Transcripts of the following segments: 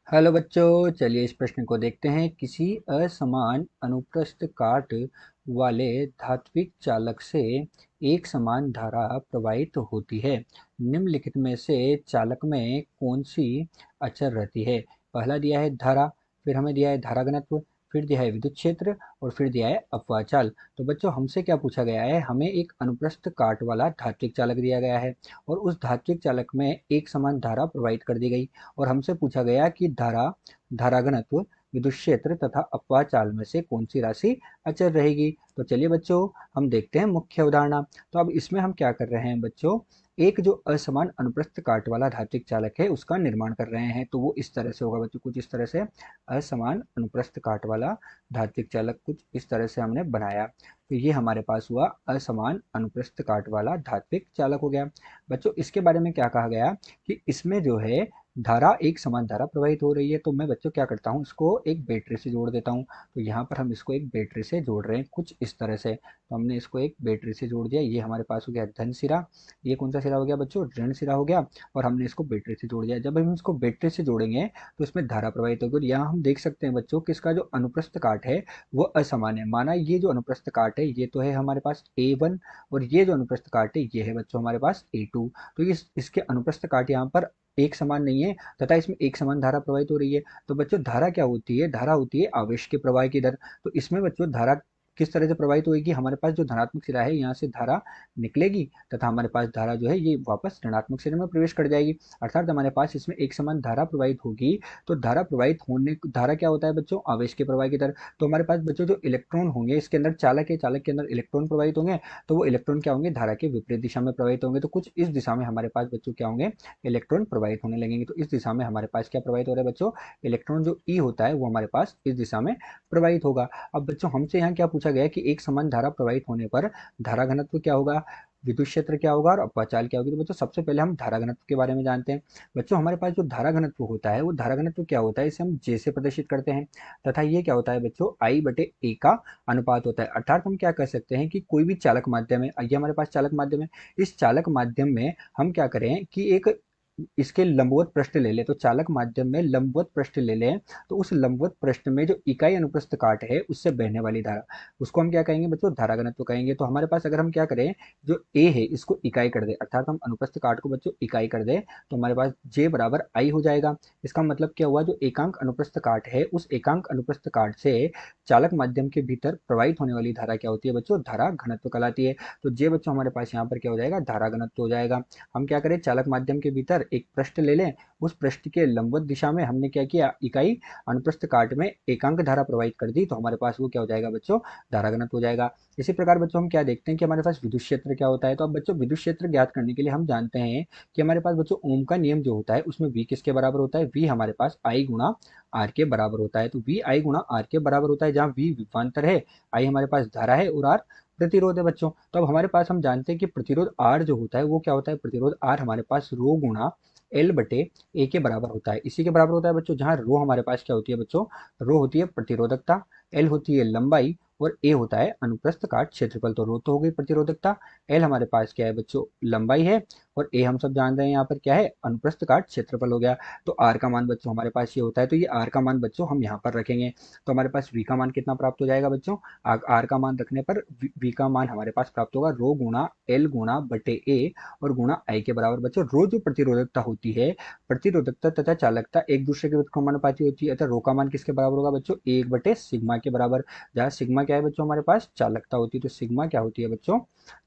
Hello बच्चों, चलिए इस प्रश्न को देखते हैं। किसी असमान अनुप्रस्थ काट वाले धात्विक चालक से एक समान धारा प्रवाहित होती है। निम्नलिखित में से चालक में कौन सी अचर रहती है? पहला दिया है धारा, फिर हमें दिया है धारा घनत्व, फिर दिया है विद्युत क्षेत्र और फिर दिया है अपवाह चाल। तो बच्चों हमसे क्या पूछा गया है? हमें एक अनुप्रस्थ काट वाला धात्विक चालक दिया गया है और उस धात्विक चालक में एक समान धारा प्रवाहित कर दी गई और हमसे पूछा गया कि धारा, धारा घनत्व, विद्युत क्षेत्र तथा अपवाह चाल में से कौन सी राशि अचर रहेगी। तो चलिए बच्चों हम देखते हैं मुख्य उदाहरण। तो अब इसमें हम क्या कर रहे हैं बच्चों, एक जो असमान अनुप्रस्थ काट वाला धात्विक चालक है उसका निर्माण कर रहे हैं। तो वो इस तरह से होगा बच्चों, कुछ इस तरह से असमान अनुप्रस्थ काट वाला धात्विक चालक कुछ इस तरह से हमने बनाया। तो ये हमारे पास हुआ असमान अनुप्रस्थ काट वाला धात्विक चालक हो गया। बच्चों इसके बारे में क्या कहा गया कि इसमें जो है धारा, एक समान धारा प्रवाहित हो रही है। तो मैं बच्चों क्या करता हूँ, इसको एक बैटरी से जोड़ देता हूँ। तो यहाँ पर हम इसको एक बैटरी से जोड़ रहे हैं कुछ इस तरह से। तो हमने इसको एक बैटरी से जोड़ दिया। ये हमारे पास हो गया धन सिरा, ये कौन सा सिरा हो गया बच्चों? ऋण सिरा हो गया। और हमने इसको बैटरी से जोड़ दिया। जब हम इसको बैटरी से जोड़ेंगे तो इसमें धारा प्रवाहित होगी। और यहाँ हम देख सकते हैं बच्चों कि इसका जो अनुप्रस्थ काट है वो असमान है। माना ये जो अनुप्रस्थ काट है ये तो है हमारे पास A1 और ये जो अनुप्रस्थ काट है ये है बच्चों हमारे पास A2। तो इसके अनुप्रस्थ काट यहाँ पर एक समान नहीं है तथा इसमें एक समान धारा प्रवाहित हो रही है। तो बच्चों धारा क्या होती है? धारा होती है आवेश के प्रवाह की दर। तो इसमें बच्चों धारा किस तरह से प्रवाहित होगी? हमारे पास जो धनात्मक सिरा है यहाँ से धारा निकलेगी तथा हमारे पास धारा जो है ये वापस ऋणात्मक सिरे में प्रवेश कर जाएगी। अर्थात हमारे पास इसमें एक समान धारा प्रवाहित होगी। तो धारा प्रवाहित होने, धारा क्या होता है बच्चों? आवेश के प्रवाह की दर। तो हमारे पास बच्चों जो इलेक्ट्रॉन होंगे, इसके अंदर चालक है, चालक के अंदर इलेक्ट्रॉन प्रवाहित होंगे। तो वो इलेक्ट्रॉन क्या होंगे? धारा के विपरीत दिशा में प्रवाहित होंगे। तो कुछ इस दिशा में हमारे पास बच्चों क्या होंगे? इलेक्ट्रॉन प्रवाहित होने लगेंगे। तो इस दिशा में हमारे पास क्या प्रवाहित हो रहा है बच्चों? इलेक्ट्रॉन जो ई होता है वो हमारे पास इस दिशा में प्रवाहित होगा। अब बच्चों हमसे यहाँ क्या पूछा गया है कि एक समान धारा प्रवाहित होने पर धारा घनत्व क्या होगा, विद्युत क्षेत्र क्या होगा और अपवाह चाल क्या होगी। तो बच्चों सबसे पहले हम धारा घनत्व के बारे में जानते हैं। बच्चों हमारे पास जो धारा घनत्व होता है वो धारा घनत्व क्या होता है, इसे हम जे से प्रदर्शित करते हैं तथा ये क्या होता है बच्चों? आई बटे ए का अनुपात होता है। अर्थात हम क्या कर सकते हैं कि कोई भी चालक माध्यम है, ये हमारे पास चालक माध्यम है, इस चालक माध्यम में हम क्या करें कि एक इसके लंबवत पृष्ठ ले लें। तो चालक माध्यम में लंबवत पृष्ठ ले लें तो उस लंबवत पृष्ठ में जो इकाई अनुप्रस्थ काट है उससे बहने वाली धारा, उसको हम क्या कहेंगे बच्चों? धारा घनत्व कहेंगे। तो हमारे पास अगर हम क्या करें, जो ए है इसको इकाई कर दे, अर्थात हम अनुप्रस्थ काट को बच्चों इकाई कर दे, तो हमारे पास जे बराबर आई हो जाएगा। इसका मतलब क्या हुआ? जो एकांक अनुप्रस्थ काट है उस एकांक अनुप्रस्थ काट से चालक माध्यम के भीतर प्रवाहित होने वाली धारा क्या होती है बच्चों? धारा घनत्व कहलाती है। तो जे बच्चों हमारे पास यहाँ पर क्या हो जाएगा? धारा घनत्व हो जाएगा। हम क्या करें, चालक माध्यम के भीतर एक पृष्ठ ले लें, उस पृष्ठ के लंबवत दिशा में हमने क्या किया? इकाई अनुप्रस्थ काट में एकांक धारा प्रवाहित कर दी। तो हमारे पास वो क्या हो जाएगा बच्चों? धारा घनत्व हो जाएगा। इसी प्रकार बच्चों हम क्या देखते हैं कि हमारे पास विद्युत क्षेत्र क्या होता है। तो अब बच्चों विद्युत क्षेत्र ज्ञात करने के लिए हम जानते हैं कि हमारे पास बच्चों ओम का नियम जो होता है उसमें V किसके बराबर होता है? V हमारे पास I गुणा R के बराबर होता है। तो V I गुणा R के बराबर होता है, जहाँ V विभवांतर है, I हमारे पास धारा है और R प्रतिरोध है बच्चों। तो अब हमारे पास हम जानते हैं कि प्रतिरोध R जो होता है वो क्या होता है? प्रतिरोध R हमारे पास रो गुणा L बटे ए के बराबर होता है। इसी के बराबर होता है बच्चों, जहाँ रो हमारे पास क्या होती है बच्चों? रो होती है प्रतिरोधकता, L होती है लंबाई और ए होता है अनुप्रस्थ काट क्षेत्रफल। तो रो तो हो गई प्रतिरोधकता, L हमारे पास क्या है बच्चों? लंबाई है और ए हम सब जान रहे हैं यहाँ पर क्या है? अनुप्रस्थ काट क्षेत्रफल हो गया। तो R का मान बच्चों हमारे पास ये होता है। तो ये R का मान बच्चों हम यहाँ पर रखेंगे। तो हमारे पास V का मान कितना प्राप्त हो जाएगा बच्चों? आर का मान रखने पर V का मान हमारे पास प्राप्त होगा रो गुणा एल गुणा बटे ए और गुणा आई के बराबर। बच्चों रो जो प्रतिरोधकता होती है, प्रतिरोधकता तथा चालकता एक दूसरे के समानुपाती होती है, अतः रो का मान किसके बराबर होगा बच्चों? एक बटे सिग्मा के बराबर, जहाँ सिग्मा क्या है बच्चों? हमारे पास चालकता होती है। तो सिग्मा क्या होती है बच्चों?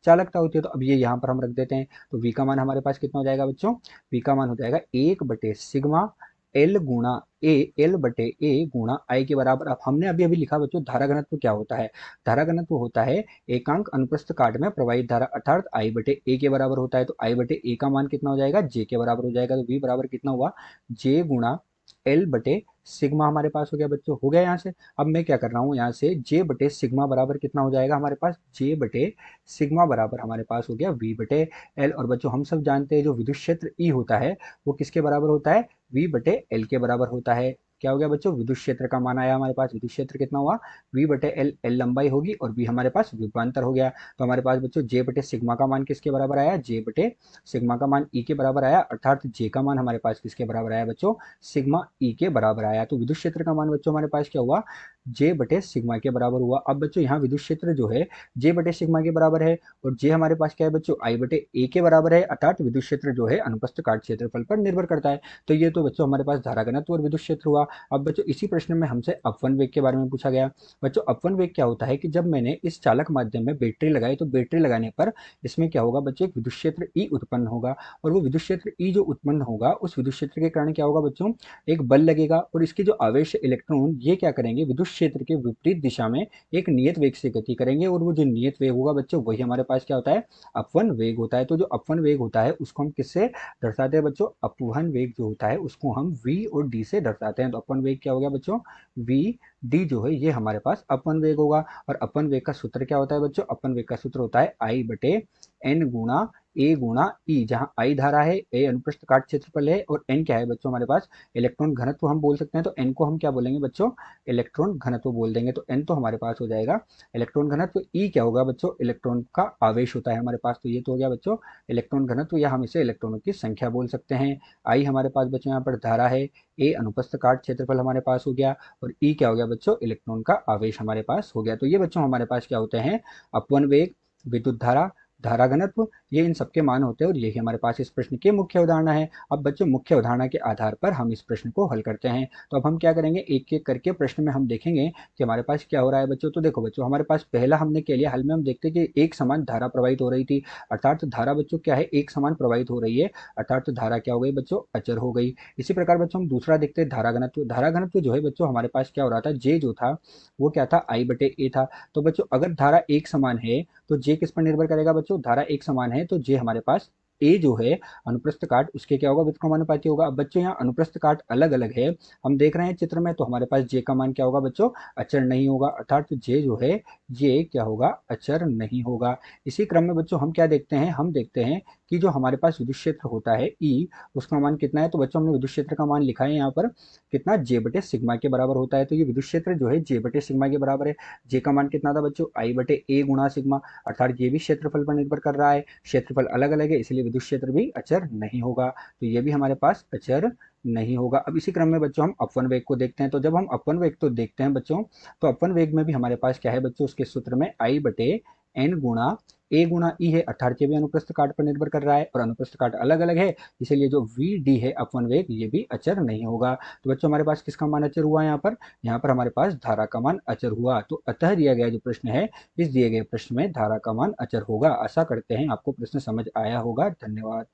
चालकता होती है। तो अब ये यहाँ पर हम रख देते हैं। तो V का मान हमारे पास कितना हो जाएगा बच्चों? V का मान हो जाएगा एक बटे सिग्मा एल गुणा ए, एल बटे ए गुणा आई के बराबर। अब हमने अभी अभी लिखा बच्चों धारा घनत्व क्या होता है? धारा घनत्व होता है एकांक अनुप्रस्थ काट में प्रवाहित धारा, अर्थात आई बटे ए के बराबर होता है। तो आई बटे ए का मान कितना हो जाएगा? जे के बराबर हो जाएगा। तो वी बराबर कितना हुआ? जे गुणा एल बटे सिग्मा हमारे पास हो गया बच्चों, हो गया यहाँ से। अब मैं क्या कर रहा हूँ, यहाँ से जे बटे सिग्मा बराबर कितना हो जाएगा हमारे पास? जे बटे सिग्मा बराबर हमारे पास हो गया वी बटे एल। और बच्चों हम सब जानते हैं जो विद्युत क्षेत्र ई होता है वो किसके बराबर होता है? वी बटे एल के बराबर होता है। क्या हो गया बच्चों, विद्युत क्षेत्र का मान आया हमारे पास। विद्युत क्षेत्र कितना हुआ, V बटे एल, एल लंबाई होगी और V हमारे पास विभवांतर हो गया। तो हमारे पास बच्चों J बटे सिग्मा का मान किसके बराबर आया, J बटे सिग्मा का मान E के बराबर आया, अर्थात J का मान हमारे पास किसके बराबर आया बच्चों, सिग्मा E के बराबर आया। तो विद्युत क्षेत्र का मान बच्चों हमारे पास क्या हुआ, J बटे सिग्मा के बराबर हुआ। अब बच्चों यहाँ विद्युत क्षेत्र जो है J बटे सिग्मा के बराबर है और J हमारे पास क्या है बच्चों, I बटे A के बराबर है, अर्थात विद्युत क्षेत्र जो है अनुप्रस्थ काट क्षेत्रफल पर निर्भर करता है। तो ये तो बच्चों हमारे पास धारा घनत्व और विद्युत क्षेत्र हुआ। अब बच्चों इसी प्रश्न में हमसे अपवन वेग के बारे में पूछा गया। बच्चों अपवन वेग क्या होता है कि जब मैंने इस चालक माध्यम में बैटरी लगाई तो बैटरी लगाने पर इसमें क्या होगा बच्चों, एक विद्युत क्षेत्र E उत्पन्न होगा और वो विद्युत क्षेत्र E जो उत्पन्न होगा उस विद्युत क्षेत्र के कारण क्या होगा बच्चों, एक बल लगेगा और इसके जो आवेश इलेक्ट्रॉन ये क्या करेंगे, विद्युत क्षेत्र के विपरीत दिशा में एक नियत वेग से गति करेंगे और वो जो नियत वेग होगा बच्चों वही हमारे पास क्या होता है, अपवन वेग होता है। तो जो अपवन वेग होता है उसको हम किससे दर्शाते हैं बच्चों, अपवहन वेग जो होता है उसको हम V और D से दर्शाते हैं। तो अपवन वेग क्या हो गया बच्चों, V D जो है ये हमारे पास अपवन वेग होगा। और अपवन वेग का सूत्र क्या होता है बच्चों, अपवन वेग का सूत्र होता है I बटे N गुणा ए गुणा ई, जहाँ आई धारा है, ए अनुप्रस्थ काट क्षेत्रफल है और एन क्या है बच्चों हमारे पास इलेक्ट्रॉन घनत्व हम बोल सकते हैं। तो एन को हम क्या बोलेंगे बच्चों, इलेक्ट्रॉन घनत्व बोल देंगे। तो एन तो हमारे पास हो जाएगा इलेक्ट्रॉन घनत्व, ई क्या होगा बच्चों, इलेक्ट्रॉन का आवेश होता है हमारे पास। तो ये तो हो गया बच्चों इलेक्ट्रॉन घनत्व, या हम इसे इलेक्ट्रॉनों की संख्या बोल सकते हैं। आई हमारे पास बच्चों यहाँ पर धारा है, ए अनुप्रस्थ काट क्षेत्रफल हमारे पास हो गया और ई क्या हो गया बच्चों, इलेक्ट्रॉन का आवेश हमारे पास हो गया। तो ये बच्चों हमारे पास क्या होते हैं, अपवन वेग, विद्युत धारा, धारा घनत्व, ये इन सबके मान होते हैं और यही हमारे पास इस प्रश्न की मुख्य अवधारणा है। अब बच्चों मुख्य अवधारणा के आधार पर हम इस प्रश्न को हल करते हैं। तो अब हम क्या करेंगे, एक एक करके प्रश्न में हम देखेंगे कि हमारे पास क्या हो रहा है बच्चों। तो देखो बच्चों हमारे पास पहला हमने क्या लिया, हल में हम देखते हैं कि एक समान धारा प्रवाहित हो रही थी, अर्थात धारा बच्चों क्या है, एक समान प्रवाहित हो रही है, अर्थात धारा क्या हो गई बच्चों, अचर हो गई। इसी प्रकार बच्चों हम दूसरा देखते हैं धारा घनत्व। धारा घनत्व जो है बच्चों हमारे पास क्या हो रहा था, जे जो था वो क्या था, आई बटे ए था। तो बच्चों अगर धारा एक समान है तो जे किस पर निर्भर करेगा बच्चों, धारा एक समान है तो जे हमारे पास ए जो है अनुप्रस्थ काट उसके क्या होगा, व्युत्क्रमानुपाती होगा। अब बच्चों यहाँ अनुप्रस्थ काट अलग अलग है, हम देख रहे हैं चित्र में, तो हमारे पास जे का मान क्या होगा बच्चों, अचर नहीं होगा, अर्थात जे जो है ये क्या होगा, अचर नहीं होगा। इसी क्रम में बच्चों हम क्या देखते हैं, हम देखते हैं कि जो हमारे पास विद्युत क्षेत्र होता है ई, उसका मान कितना है। तो बच्चों हमने विद्युत क्षेत्र का मान लिखा है यहाँ पर कितना, जे बटे सिग्मा के बराबर होता है। तो ये विद्युत क्षेत्र जो है जे बटे सिग्मा के बराबर है। जे का मान कितना था बच्चों, आई बटे ए गुणा सिग्मा, अर्थात ये भी क्षेत्रफल पर निर्भर कर रहा है, क्षेत्रफल अलग अलग है इसलिए विद्युत क्षेत्र भी अचर नहीं होगा। तो ये भी हमारे पास अचर नहीं होगा। अब इसी क्रम में बच्चों हम अपवन वेग को देखते हैं। तो जब हम अपवन वेग तो देखते हैं बच्चों, तो अपवन वेग में भी हमारे पास क्या है बच्चों, उसके सूत्र में आई बटे एन गुणा ए गुणा ई है, अर्थात ये भी अनुप्रस्थ काट पर निर्भर कर रहा है और अनुप्रस्थ काट अलग अलग है, इसलिए जो वी डी है अपवन वेग ये भी अचर नहीं होगा। तो बच्चों हमारे पास किसका मान अचर हुआ, यहाँ पर हमारे पास धारा का मान अचर हुआ। तो अतः दिया गया जो प्रश्न है, इस दिए गए प्रश्न में धारा का मान अचर होगा। आशा करते हैं आपको प्रश्न समझ आया होगा। धन्यवाद।